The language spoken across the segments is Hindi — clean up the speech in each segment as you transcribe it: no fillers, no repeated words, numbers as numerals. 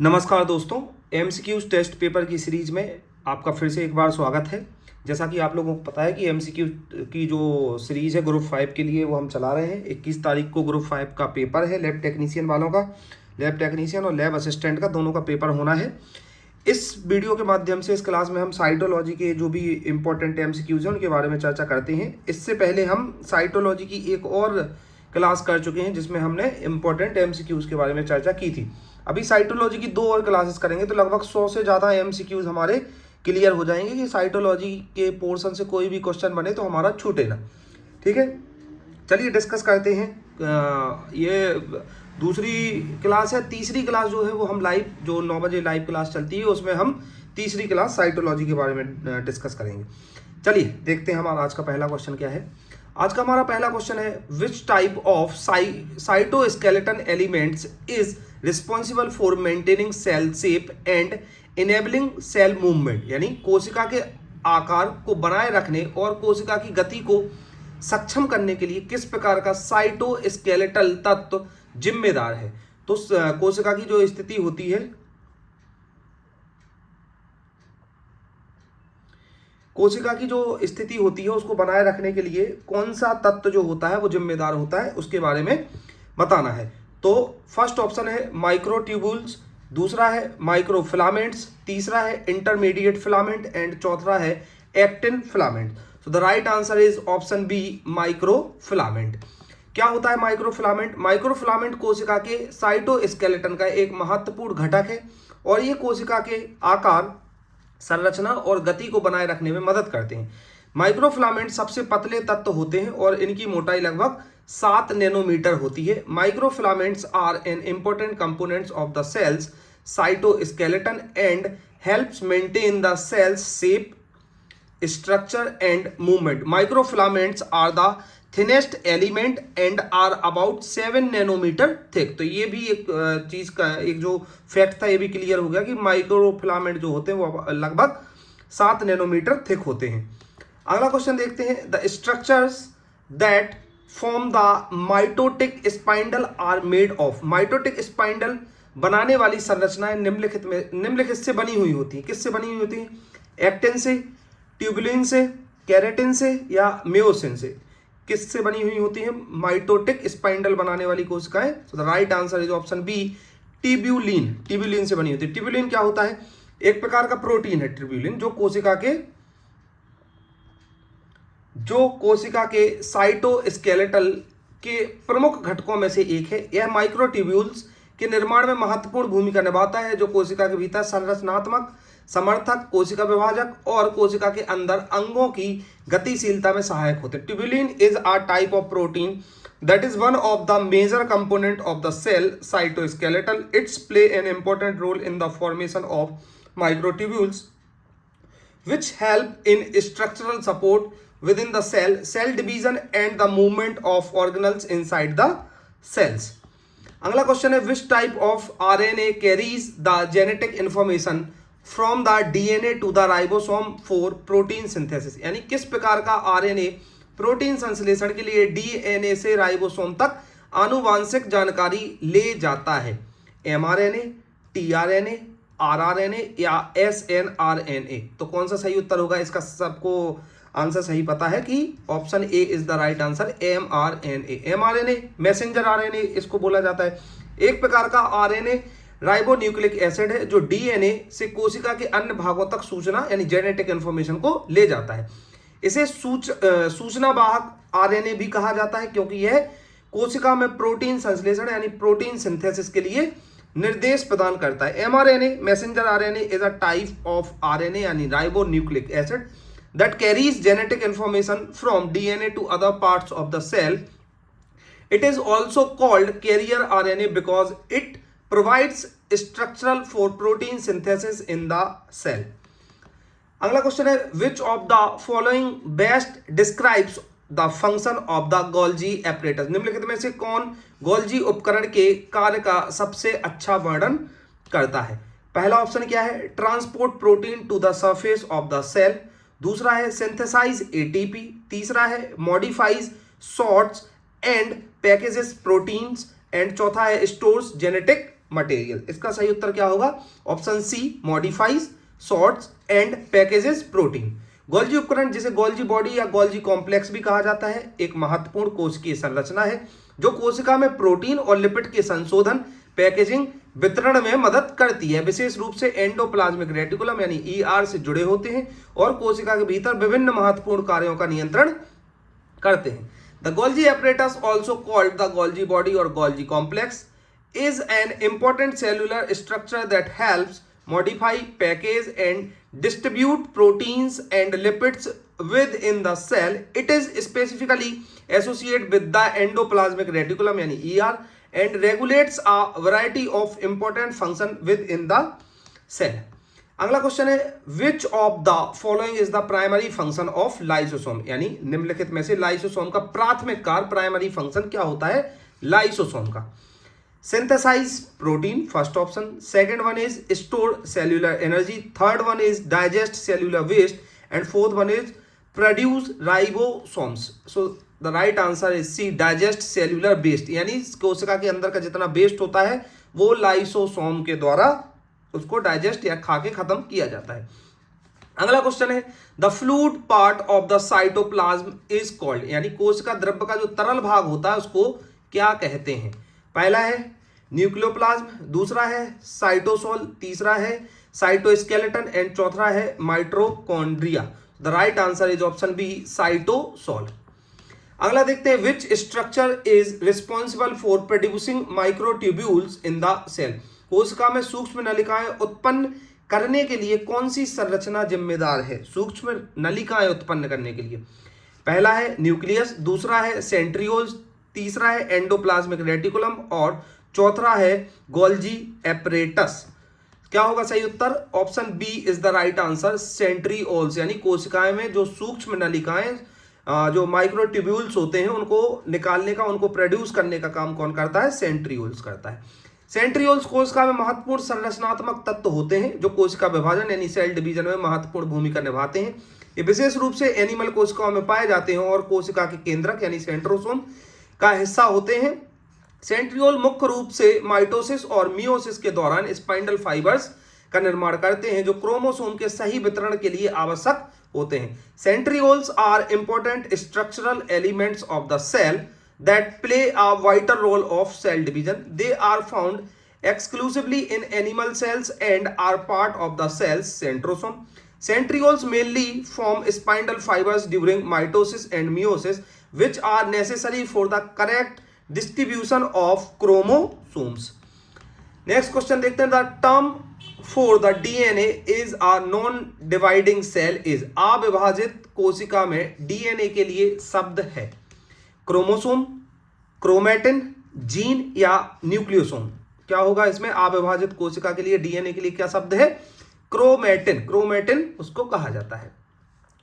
नमस्कार दोस्तों, एमसीक्यूज टेस्ट पेपर की सीरीज में आपका फिर से एक बार स्वागत है। जैसा कि आप लोगों को पता है कि एमसीक्यू की जो सीरीज है ग्रुप 5 के लिए वो हम चला रहे हैं। 21 तारीख को ग्रुप 5 का पेपर है, लैब टेक्नीशियन वालों का। लैब टेक्नीशियन और लैब असिस्टेंट का दोनों का पेपर होना है। इस वीडियो के माध्यम से इस क्लास में हम साइटोलॉजी के जो भी इम्पोर्टेंट एमसीक्यूज हैं उनके बारे में चर्चा करते हैं। इससे पहले हम साइटोलॉजी की एक और क्लास कर चुके हैं जिसमें हमने इम्पोर्टेंट एमसीक्यूज के बारे में चर्चा की थी। अभी साइटोलॉजी की 2 और क्लासेस करेंगे तो लगभग 100 से ज़्यादा एमसीक्यूज हमारे क्लियर हो जाएंगे कि साइटोलॉजी के पोर्शन से कोई भी क्वेश्चन बने तो हमारा छूटे ना। ठीक है, चलिए डिस्कस करते हैं। ये दूसरी क्लास है। तीसरी क्लास जो है वो हम लाइव, जो 9 बजे लाइव क्लास चलती है, उसमें हम तीसरी क्लास साइटोलॉजी के बारे में डिस्कस करेंगे। चलिए देखते हैं हमारा आज का पहला क्वेश्चन क्या है। आज का हमारा पहला क्वेश्चन है, which type of cytoskeleton elements is responsible for maintaining cell shape and enabling cell movement. यानी कोशिका के आकार को बनाए रखने और कोशिका की गति को सक्षम करने के लिए किस प्रकार का साइटोस्केलेटल तत्व जिम्मेदार है। तो कोशिका की जो स्थिति होती है, कोशिका की जो स्थिति होती है उसको बनाए रखने के लिए कौन सा तत्व जो होता है वो जिम्मेदार होता है, उसके बारे में बताना है। तो फर्स्ट ऑप्शन है माइक्रोट्यूबुल्स, दूसरा है माइक्रोफिलामेंट्स, तीसरा है इंटरमीडिएट फिलामेंट एंड चौथा है actin filament. So the right answer is option B, microfilament. क्या होता है माइक्रोफिलामेंट? माइक्रोफिलामेंट कोशिका के साइटोस्केलेटन का एक महत्वपूर्ण घटक है और ये कोशिका के आकार, संरचना और गति को बनाए रखने में मदद करते हैं। माइक्रोफिलामेंट सबसे पतले तत्व होते हैं और इनकी मोटाई लगभग 7 नैनोमीटर होती है। Microfilaments are an important components of the cell's cytoskeleton and helps maintain the cell's shape, structure and movement. Microfilaments are the thinnest element and are about 7 nanometre thick. तो ये भी एक चीज का एक जो फैक्ट था ये भी क्लियर हो गया कि माइक्रोफिलामेंट जो होते हैं वो लगभग 7 नैनोमीटर थिक होते हैं। अगला क्वेश्चन देखते हैं, the structures that form the mitotic spindle are made of. Mitotic spindle बनाने वाली संरचनाएं निम्नलिखित से बनी हुई होती है। किससे बनी हुई होती है? एक्टिन से, ट्यूबुलिन से, केराटिन से या मियोसिन से। किससे बनी हुई होती है माइटोटिक स्पाइंडल बनाने वाली कोशिकाएं? So the right answer is option B, tubulin. Tubulin से बनी होती है। ट्यूबुलिन क्या होता है? एक प्रकार का प्रोटीन है ट्यूबुलिन, जो कोशिका के साइटोस्केलेटल के प्रमुख घटकों में से एक है। यह माइक्रोट्यूब्यूल्स के निर्माण में महत्वपूर्ण भूमिका निभाता है, जो कोशिका के भीतर संरचनात्मक, समर्थक, कोशिका विभाजक और कोशिका के अंदर अंगों की गतिशीलता में सहायक होते हैं। Tubulin is a type of protein that is one of the major component of the cell cytoskeleton. It's play an important role in the formation of microtubules which help in structural support within the cell division and the movement of organelles inside the cells. अगला क्वेश्चन है, which type of RNA carries the genetic information from the DNA to the ribosome for protein synthesis. यानी किस प्रकार का आरएनए प्रोटीन संश्लेषण के लिए डीएनए से राइबोसोम तक आनुवांशिक जानकारी ले जाता है? एमआरएनए, टीआरएनए, आरआरएनए या एसएनआरएनए। तो कौन सा सही उत्तर होगा? इसका सबको आंसर सही पता है कि option A is the right answer, mRNA. MRNA messenger RNA इसको बोला जाता है। एक प्रकार का आरएनए राइबोन्यूक्लिक एसिड है जो डीएनए से कोशिका के अन्य भागों तक सूचना यानी जेनेटिक इंफॉर्मेशन को ले जाता है। इसे सूचना वाहक आरएनए भी कहा जाता है क्योंकि यह कोशिका में प्रोटीन संश्लेषण यानी प्रोटीन सिंथेसिस के लिए निर्देश प्रदान करता है। MRNA messenger RNA is a type of RNA यानी ribonucleic acid that carries genetic information from DNA to other parts of the cell. It is also called carrier RNA because it provides structural for protein synthesis in the cell. अगला क्वेश्चन है, which of the following best describes the function of the Golgi apparatus। निम्नलिखित में से कौन गोल्जी उपकरण के कार्य का सबसे अच्छा वर्णन करता है? पहला ऑप्शन क्या है? Transport protein to the surface of the cell, दूसरा है सिंथेसाइज एटीपी, तीसरा है modifies sorts and packages proteins and चौथा है स्टोर्स जेनेटिक मटेरियल। इसका सही उत्तर क्या होगा? Option C, modifies, sorts and packages protein. Golgi उपकरण, जिसे गोल्जी बॉडी या गोल्जी कॉम्प्लेक्स भी कहा जाता है, एक महत्वपूर्ण कोशिकीय संरचना है जो कोशिका में प्रोटीन और लिपिड के संशोधन, पैकेजिंग, वितरण में मदद करती है। विशेष रूप से एंडोप्लाज्मिक रेटिकुलम यानी ईआर से जुड़े होते हैं और कोशिका के भीतर विभिन्न महत्वपूर्ण कार्यों का नियंत्रण करते हैं। The Golgi apparatus, also called the Golgi body or Golgi complex, is an important cellular structure that helps modify, package and distribute proteins and lipids within the cell. It is specifically associated with the endoplasmic reticulum यानी ER and regulates a variety of important function within the cell. अगला क्वेश्चन है, which of the following is the primary function of lysosome, यानी निम्नलिखित में से लाइसोसोम का प्राथमिक कार्य, प्राइमरी फंक्शन क्या होता है लाइसोसोम का? Synthesise protein, first option. Second one is store cellular energy, third one is digest cellular waste and fourth one is produce ribosomes. So the right answer is C, digest cellular waste, यानी कोशिका के अंदर का जितना वेस्ट होता है वो लाइसोसोम के द्वारा उसको डाइजेस्ट या खा के खत्म किया जाता है। अगला क्वेश्चन है, the fluid part of the cytoplasm is called, यानी कोशिका द्रव्य का जो तरल भाग होता है उसको क्या कहते हैं? पहला है न्यूक्लियोप्लाज्म, दूसरा है साइटोसोल, तीसरा है साइटोस्केलेटन एंड चौथा है mitochondria. The right answer is option B, cytosol. अगला देखते हैं, which structure is responsible for producing microtubules in the cell, कोशिका में सूक्ष्म नलिकाएं उत्पन्न करने के लिए कौन सी संरचना जिम्मेदार है सूक्ष्म नलिकाएं उत्पन्न करने के लिए? पहला है न्यूक्लियस, दूसरा है सेंट्रियोल्स, तीसरा है एंडोप्लाज्मिक रेटिकुलम और चौथा है गोल्जी एपरेटस। क्या होगा सही उत्तर? Option B is the right answer, centrioles, यानी कोशिकाएं में जो सूक्ष्म नलिकाएं जो माइक्रोट्यूब्यूल्स होते हैं उनको निकालने का, उनको प्रोड्यूस करने का काम कौन करता है? सेंट्रियोल्स करता है। सेंट्रियोल्स कोशिका में महत्वपूर्ण संरचनात्मक तत्व होते हैं जो कोशिका विभाजन यानी सेल डिवीजन में महत्वपूर्ण भूमिका निभाते हैं। ये विशेष रूप से एनिमल कोशिकाओं में पाए जाते हैं और कोशिका के केंद्रक यानी सेंट्रोसोम का हिस्सा होते हैं। सेंट्रियोल मुख्य रूप से माइटोसिस और मियोसिस के दौरान स्पाइंडल फाइबर्स का निर्माण करते हैं जो क्रोमोसोम के सही वितरण के लिए आवश्यक होते हैं। Centrioles are important structural elements of the cell that play a vital role of cell division. They are found exclusively in animal cells and are part of the cell's centrosome. Centrioles mainly form spindle fibers during mitosis and meiosis, which are necessary for the correct distribution of chromosomes. Next question देखते हैं, the term for the DNA is a non-dividing cell is, अविभाजित कोशिका में DNA के लिए शब्द है क्रोमोसोम, क्रोमेटिन, जीन या न्यूक्लियोसोम। क्या होगा इसमें? अविभाजित कोशिका के लिए डीएनए के लिए क्या शब्द है? क्रोमेटिन, क्रोमेटिन उसको कहा जाता है।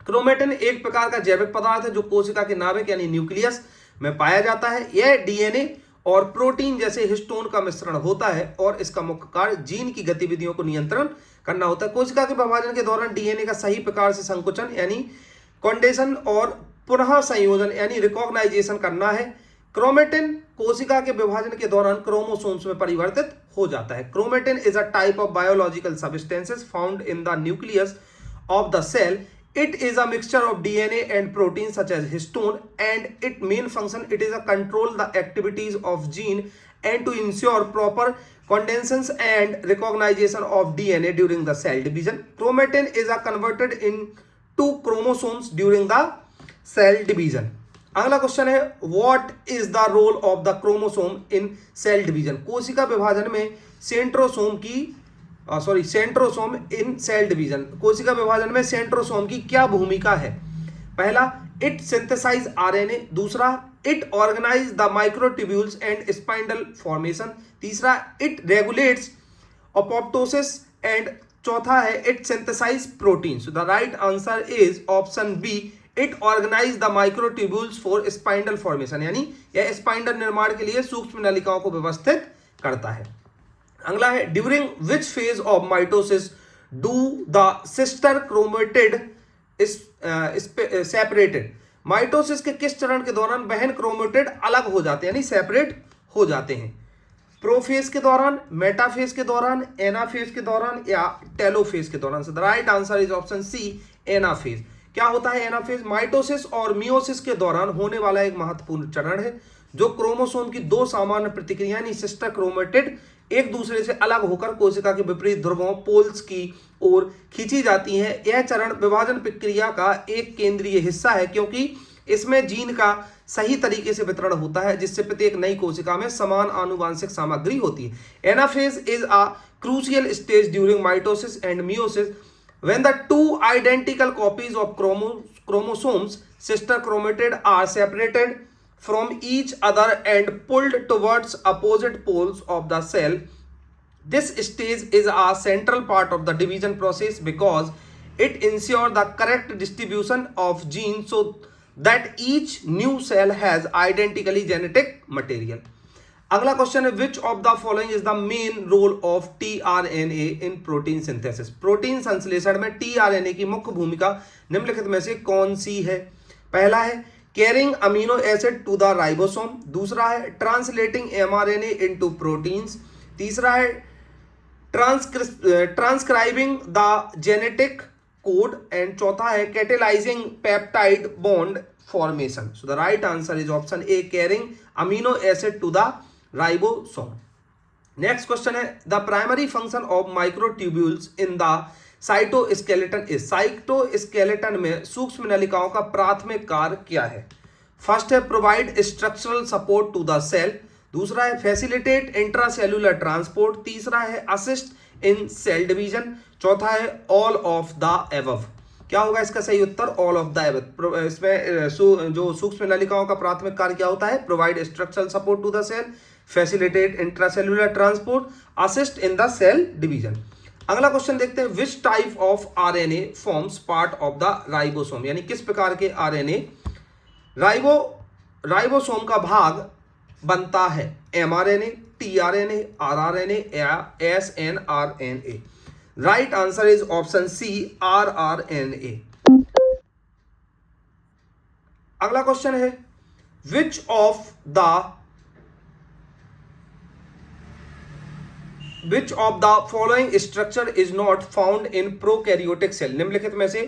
क्रोमेटिन एक प्रकार का जैविक पदार्थ है जो कोशिका के नाभिक यानी न्यूक्लियस में पाया जाता है। यह डीएनए और प्रोटीन जैसे हिस्टोन का मिश्रण होता है और इसका मुख्य कार्य जीन की गतिविधियों को नियंत्रण करना होता है। कोशिका के विभाजन के दौरान डीएनए का सही प्रकार से संकुचन यानी कॉन्डेशन और पुनः संयोजन यानी रिकॉग्नाइजेशन करना है। क्रोमेटिन कोशिका के विभाजन के दौरान क्रोमोसोम्स में परिवर्तित हो जाता है। Chromatin is a type of biological substances found in the nucleus of the cell. It is a mixture of DNA and protein such as histone, and its main function it is a control the activities of gene and to ensure proper condensations and recognition of DNA during the cell division. Chromatin is converted into chromosomes during the cell division. अगला क्वेश्चन है, what is the role of the chromosome in cell division? कोशिका विभाजन में सेंट्रोसोम इन सेल डिवीजन, कोशिका विभाजन में सेंट्रोसोम की क्या भूमिका है? पहला, इट सिंथेसाइज आरएनए, दूसरा it organise the microtubules and spindle formation, तीसरा इट रेगुलेट्स अपोप्टोसिस एंड चौथा है it synthesise protein. So the right answer is option B, it organise the microtubules for spindle formation, यानी यह स्पाइंडल निर्माण के लिए सूक्ष्म नलिकाओं को व्यवस्थित करता है। अगला है, during which phase of mitosis do the sister chromatid separated? Mitosis के किस चरण के दौरान बहन क्रोमेटिड अलग हो जाते हैं यानी सेपरेट हो जाते हैं? प्रोफेज के दौरान, मेटाफेज के दौरान, एनाफेज के दौरान या टेलोफेज के दौरान। So the right answer is option C, anaphase. क्या होता है एनाफेज? माइटोसिस और मियोसिस के दौरान होने वाला एक महत्वपूर्ण चरण है जो क्रोमोसोम की दो सामान्य प्रतिक्रिया यानी सिस्टर क्रोमेटिड एक दूसरे से अलग होकर कोशिका के विपरीत ध्रुवों पोल्स की ओर खींची जाती हैं। यह चरण विभाजन प्रक्रिया का एक केंद्रीय हिस्सा है क्योंकि इसमें जीन का सही तरीके से वितरण होता है जिससे प्रत्येक नई कोशिका में समान आनुवांशिक सामग्री होती है। Anaphase is a crucial stage during mitosis and meiosis when the two identical copies of chromosomes sister chromatid are separated from each other and pulled towards opposite poles of the cell. This stage is a central part of the division process because it ensures the correct distribution of genes so that each new cell has identically genetic material. अगला क्वेश्चन है which of the following is the main role of tRNA in protein synthesis. Protein संश्लेषण में टीआरएनए की मुख्य भूमिका निम्नलिखित में से कौन सी है? पहला है carrying amino acid to the ribosome, दूसरा है ट्रांसलेटिंग एमआरएनए इनटू प्रोटीन्स, तीसरा है transcribing the genetic code and चौथा है catalysing peptide bond formation. So the right answer is option A, carrying amino acid to the ribosome. Next question है the primary function of microtubules in the cytoskeleton is. Cytoskeleton में सूक्ष्म नलिकाओं का प्राथमिक कार्य क्या है? फर्स्ट है provide structural support to the cell, दूसरा है फैसिलिटेट इंट्रासेल्यूलर ट्रांसपोर्ट, तीसरा है असिस्ट इन सेल डिवीजन, चौथा है ऑल ऑफ द एबव। क्या होगा इसका सही उत्तर? All of the above. इसमें जो सूक्ष्म नलिकाओं का प्राथमिक कार्य क्या होता है? Provide structural support to the cell, facilitate intracellular transport, assist in the cell division. अगला क्वेश्चन देखते हैं which type of RNA forms part of the ribosome, यानी किस प्रकार के आरएनए राइबोसोम का भाग बनता है? एमआरएनए, टीआरएनए, आरआरएनए या snRNA. Right answer is option C, rRNA. अगला क्वेश्चन है which of the following structure is not found in prokaryotic cell. निम्नलिखित में से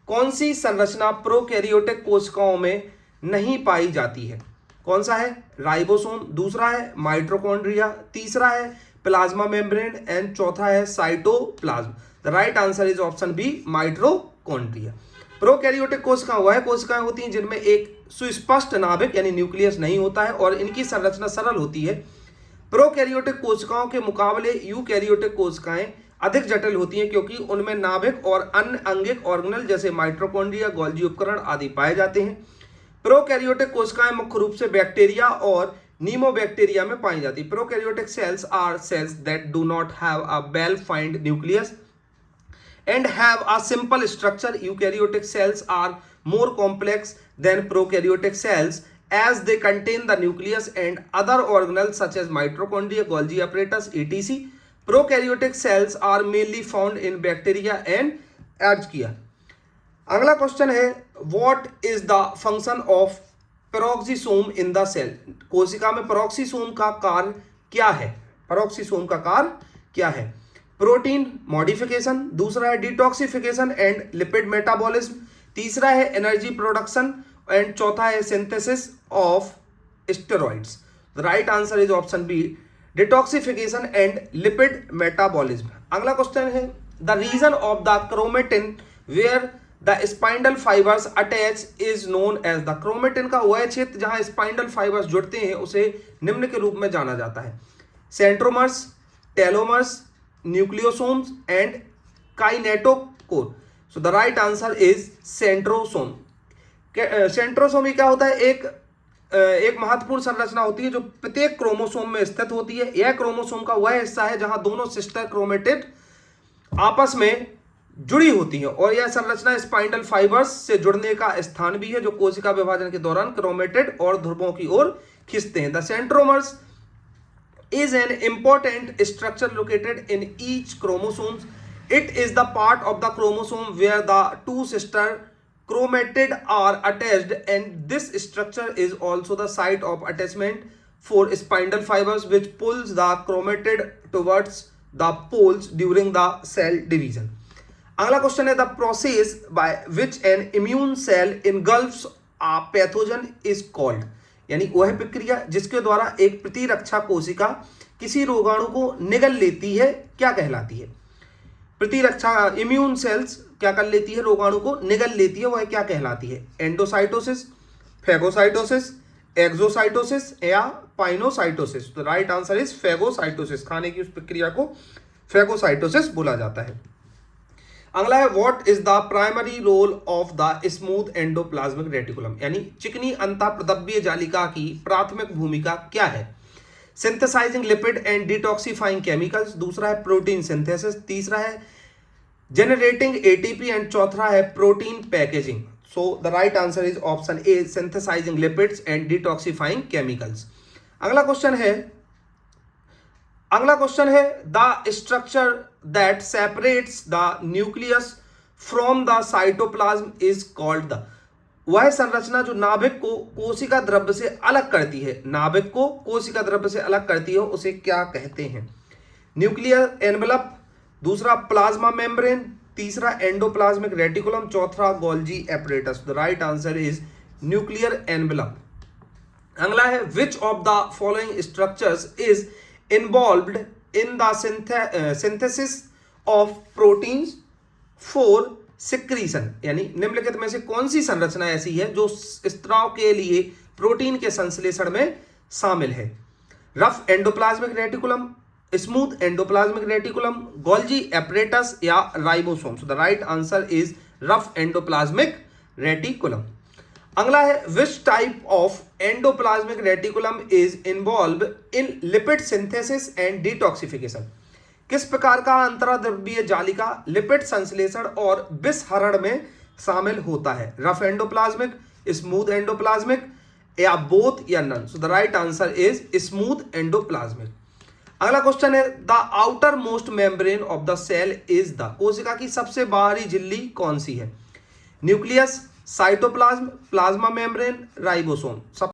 कौन सी संरचना प्रोकैरियोटिक कोशिकाओं में नहीं पाई जाती है? कौन सा है? राइबोसोम, दूसरा है माइटोकॉन्ड्रिया, तीसरा है प्लाज्मा मेम्ब्रेन एंड चौथा है cytoplasm. The right answer is option B, mitochondria. Prokaryotic कोशिकाएं वह कोशिकाएं होती हैं जिनमें एक सुस्पष्ट नाभिक यानी न्यूक्लियस नहीं होता है और इनकी संरचना सरल होती है। प्रोकैरियोटिक कोशिकाओं के मुकाबले यूकैरियोटिक कोशिकाएं अधिक जटिल होती हैं क्योंकि उनमें नाभिक और अन्य अंगिक ऑर्गेनल जैसे माइटोकॉन्ड्रिया, गोल्जी उपकरण आदि पाए जाते हैं। प्रोकैरियोटिक कोशिकाएं मुख्य रूप से बैक्टीरिया और नीमोबैक्टीरिया में पाई जाती है। Prokaryotic cells are cells that do not have a well find nucleus and have a simple structure. Eukaryotic cells are more complex than prokaryotic cells as they contain the nucleus and other organelles such as mitochondria, Golgi apparatus, etc. Prokaryotic cells are mainly found in bacteria and archaea. अगला क्वेश्चन है what is the function of peroxisome in the cell? कोशिका में पेरोक्सिसोम का कार्य क्या है? पेरोक्सिसोम का कार्य क्या है? प्रोटीन मॉडिफिकेशन, दूसरा है डिटॉक्सिफिकेशन एंड लिपिड मेटाबॉलिज्म, तीसरा है एनर्जी प्रोडक्शन एंड चौथा है synthesis of steroids. The right answer is option B, detoxification and lipid metabolism. अगला क्वेश्चन है the region of the chromatin where the spindle fibres attach is known as the. Chromatin का वह क्षेत्र जहां स्पाइंडल फाइबर्स जुड़ते हैं उसे निम्न के रूप में जाना जाता है: centromeres, telomeres, nucleosomes and kinetochore. So the right answer is centrosome. Centrosome क्या होता है? एक महत्वपूर्ण संरचना होती है जो प्रत्येक क्रोमोसोम में स्थित होती है। यह क्रोमोसोम का वह हिस्सा है जहां दोनों सिस्टर क्रोमेटिड आपस में जुड़ी होती है और यह संरचना स्पाइंडल फाइबर्स से जुड़ने का स्थान भी है जो कोशिका विभाजन के दौरान क्रोमेटिड और ध्रुवों की ओर खींचते हैं। The centromeres is an important structure located in each chromosome. It is the part of the chromosome where the two sister chromatid are attached and this structure is also the site of attachment for spindle fibers which pulls the chromatid towards the poles during the cell division. अगला क्वेश्चन है the process by which an immune cell engulfs a pathogen is called, यानी वह प्रक्रिया जिसके द्वारा एक प्रतिरक्षा कोशिका किसी रोगाणु को निगल लेती है क्या कहलाती है? प्रतिरक्षा इम्यून सेल्स क्या कर लेती है? रोगाणु को निगल लेती है, वह क्या कहलाती है? एंडोसाइटोसिस, फेगोसाइटोसिस, एक्सोसाइटोसिस या पाइनोसाइटोसिस? तो राइट आंसर इज फेगोसाइटोसिस। खाने की उस प्रक्रिया को फेगोसाइटोसिस बोला जाता है। अगला है what is the primary role of the smooth endoplasmic reticulum, यानी चिकनी अंतःप्रदव्य जालिका की प्राथमिक भूमिका क्या है? Synthesising lipid and detoxifying chemicals, दूसरा है प्रोटीन सिंथेसिस, तीसरा है जनरेटिंग एटीपी एंड चौथा है protein packaging. So the right answer is option A synthesising lipids and detoxifying chemicals. अगला क्वेश्चन है the structure that separates the nucleus from the cytoplasm is called the, वह संरचना जो नाभिक को कोशिका द्रव्य से अलग करती है, नाभिक को कोशिका द्रव्य से अलग करती है, उसे क्या कहते हैं? न्यूक्लियर एनवेलप, दूसरा प्लाज्मा मेम्ब्रेन, तीसरा एंडोप्लाज्मिक रेटिकुलम, चौथा Golgi apparatus. The right answer is nuclear envelope. अगला है which of the following structures is involved in the synthesis of proteins for secretion, यानी निम्नलिखित में से कौन सी संरचना ऐसी है जो स्त्राव के लिए प्रोटीन के संश्लेषण में शामिल है? Rough endoplasmic reticulum, smooth endoplasmic reticulum, Golgi apparatus या ribosome? So the right answer is rough endoplasmic reticulum. अगला है which type of endoplasmic reticulum is involve in lipid synthesis and detoxification, किस प्रकार का अंतराद्रव्यीय जालिका लिपिड संश्लेषण और विषहरण में शामिल होता है? रफ एंडोप्लाज्मिक, स्मूथ एंडोप्लाज्मिक या बोथ या none? So the right answer is smooth endoplasmic. अगला क्वेश्चन है the outer most membrane of the cell is the, कोशिका की सबसे बाहरी झिल्ली कौन सी है? Nucleus, cytoplasm, plasma membrane, ribosome?